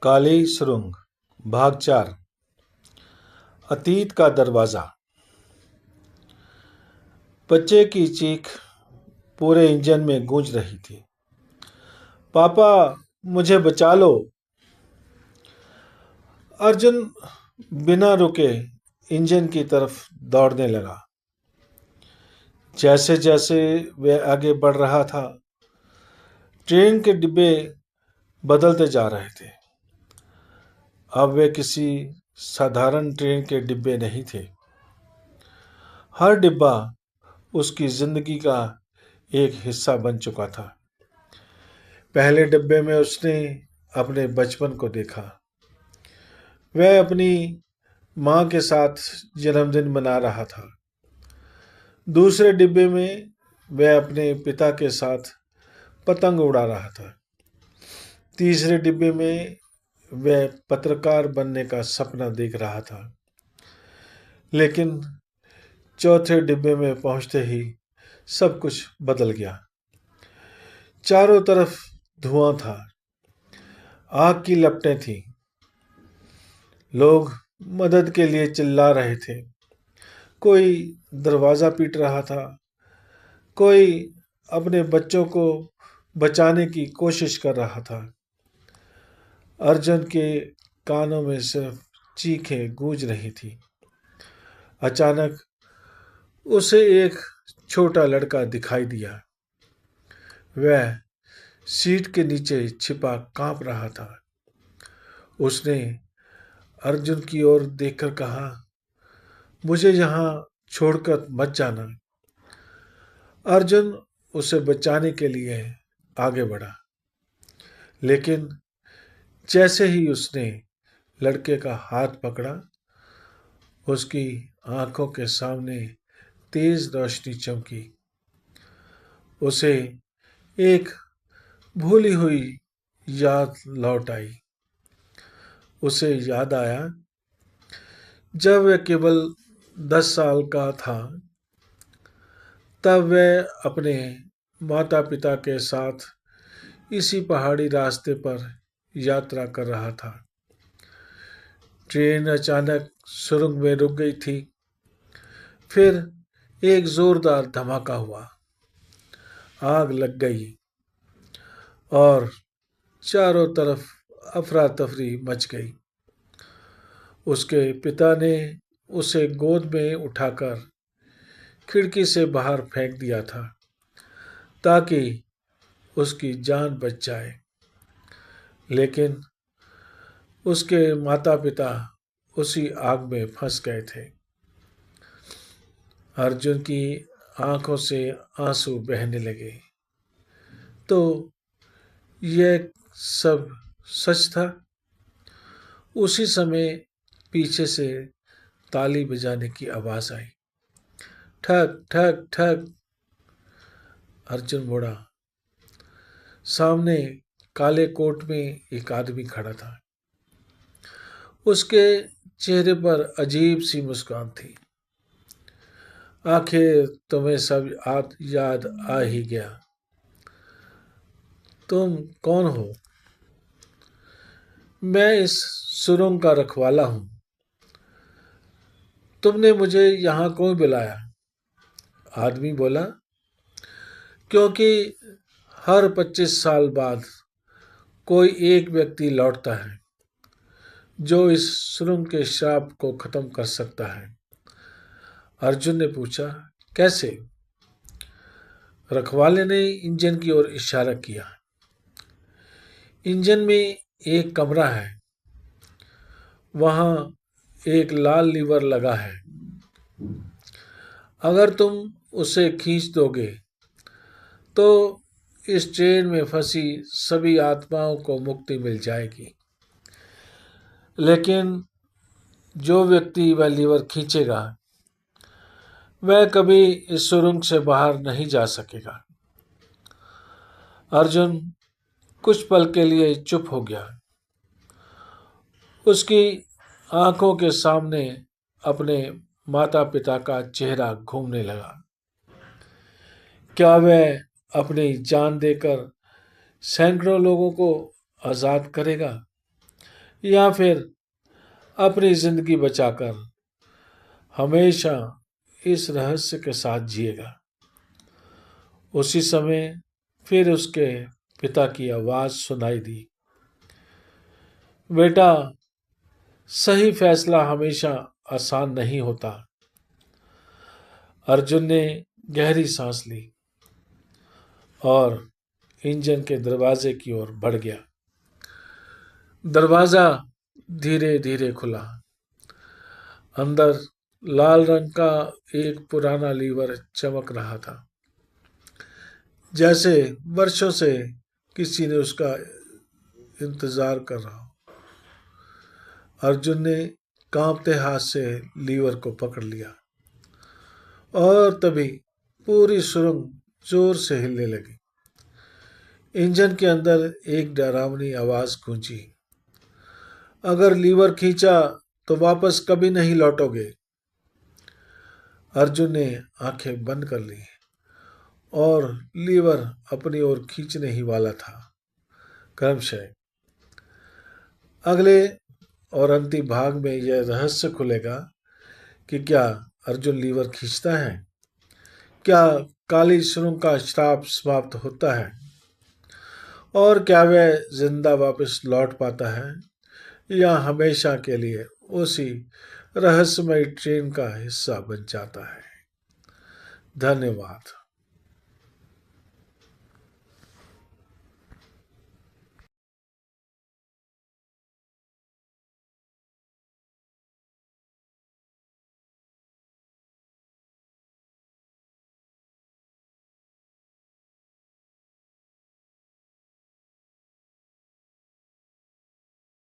काली सुरंग भाग 4। अतीत का दरवाजा। बच्चे की चीख पूरे इंजन में गूंज रही थी। पापा, मुझे बचा लो। अर्जुन बिना रुके इंजन की तरफ दौड़ने लगा। जैसे जैसे वह आगे बढ़ रहा था, ट्रेन के डिब्बे बदलते जा रहे थे। अब वे किसी साधारण ट्रेन के डिब्बे नहीं थे। हर डिब्बा उसकी जिंदगी का एक हिस्सा बन चुका था। पहले डिब्बे में उसने अपने बचपन को देखा। वह अपनी माँ के साथ जन्मदिन मना रहा था। दूसरे डिब्बे में वह अपने पिता के साथ पतंग उड़ा रहा था। तीसरे डिब्बे में वह पत्रकार बनने का सपना देख रहा था। लेकिन चौथे डिब्बे में पहुंचते ही सब कुछ बदल गया। चारों तरफ धुआं था, आग की लपटें थीं। लोग मदद के लिए चिल्ला रहे थे। कोई दरवाज़ा पीट रहा था, कोई अपने बच्चों को बचाने की कोशिश कर रहा था। अर्जुन के कानों में सिर्फ चीखें गूंज रही थी। अचानक उसे एक छोटा लड़का दिखाई दिया। वह सीट के नीचे छिपा कांप रहा था। उसने अर्जुन की ओर देखकर कहा, मुझे यहाँ छोड़कर मत जाना। अर्जुन उसे बचाने के लिए आगे बढ़ा, लेकिन जैसे ही उसने लड़के का हाथ पकड़ा, उसकी आंखों के सामने तेज रोशनी चमकी। उसे एक भूली हुई याद लौट आई। उसे याद आया जब वह केवल 10 साल का था, तब वह अपने माता पिता के साथ इसी पहाड़ी रास्ते पर यात्रा कर रहा था। ट्रेन अचानक सुरंग में रुक गई थी। फिर एक जोरदार धमाका हुआ। आग लग गई और चारों तरफ अफरा तफरी मच गई। उसके पिता ने उसे गोद में उठाकर खिड़की से बाहर फेंक दिया था ताकि उसकी जान बच जाए। लेकिन उसके माता पिता उसी आग में फंस गए थे। अर्जुन की आंखों से आंसू बहने लगे। तो यह सब सच था। उसी समय पीछे से ताली बजाने की आवाज आई। ठक ठक ठक। अर्जुन मुड़ा। सामने काले कोट में एक आदमी खड़ा था। उसके चेहरे पर अजीब सी मुस्कान थी। आखिर तुम्हें सब याद आ ही गया। तुम कौन हो? मैं इस सुरंग का रखवाला हूं। तुमने मुझे यहाँ क्यों बुलाया? आदमी बोला, क्योंकि हर 25 साल बाद कोई एक व्यक्ति लौटता है जो इस सुरंग के श्राप को खत्म कर सकता है। अर्जुन ने पूछा, कैसे? रखवाले ने इंजन की ओर इशारा किया। इंजन में एक कमरा है। वहां एक लाल लीवर लगा है। अगर तुम उसे खींच दोगे तो इस ट्रेन में फंसी सभी आत्माओं को मुक्ति मिल जाएगी। लेकिन जो व्यक्ति वह लीवर खींचेगा वह कभी इस सुरंग से बाहर नहीं जा सकेगा। अर्जुन कुछ पल के लिए चुप हो गया। उसकी आंखों के सामने अपने माता पिता का चेहरा घूमने लगा। क्या वह अपनी जान देकर सैकड़ों लोगों को आज़ाद करेगा, या फिर अपनी जिंदगी बचाकर हमेशा इस रहस्य के साथ जिएगा। उसी समय फिर उसके पिता की आवाज सुनाई दी, बेटा, सही फैसला हमेशा आसान नहीं होता। अर्जुन ने गहरी सांस ली और इंजन के दरवाजे की ओर बढ़ गया। दरवाजा धीरे धीरे खुला। अंदर लाल रंग का एक पुराना लीवर चमक रहा था, जैसे वर्षों से किसी ने उसका इंतजार कर रहा हो। अर्जुन ने कांपते हाथ से लीवर को पकड़ लिया और तभी पूरी सुरंग जोर से हिलने लगी। इंजन के अंदर एक डरावनी आवाज गूंजी, अगर लीवर खींचा तो वापस कभी नहीं लौटोगे। अर्जुन ने आंखें बंद कर ली और लीवर अपनी ओर खींचने ही वाला था। क्रमशः अगले और अंतिम भाग में यह रहस्य खुलेगा कि क्या अर्जुन लीवर खींचता है, क्या काली सुरंग का श्राप समाप्त होता है और क्या वह जिंदा वापस लौट पाता है या हमेशा के लिए उसी रहस्यमय ट्रेन का हिस्सा बन जाता है। धन्यवाद।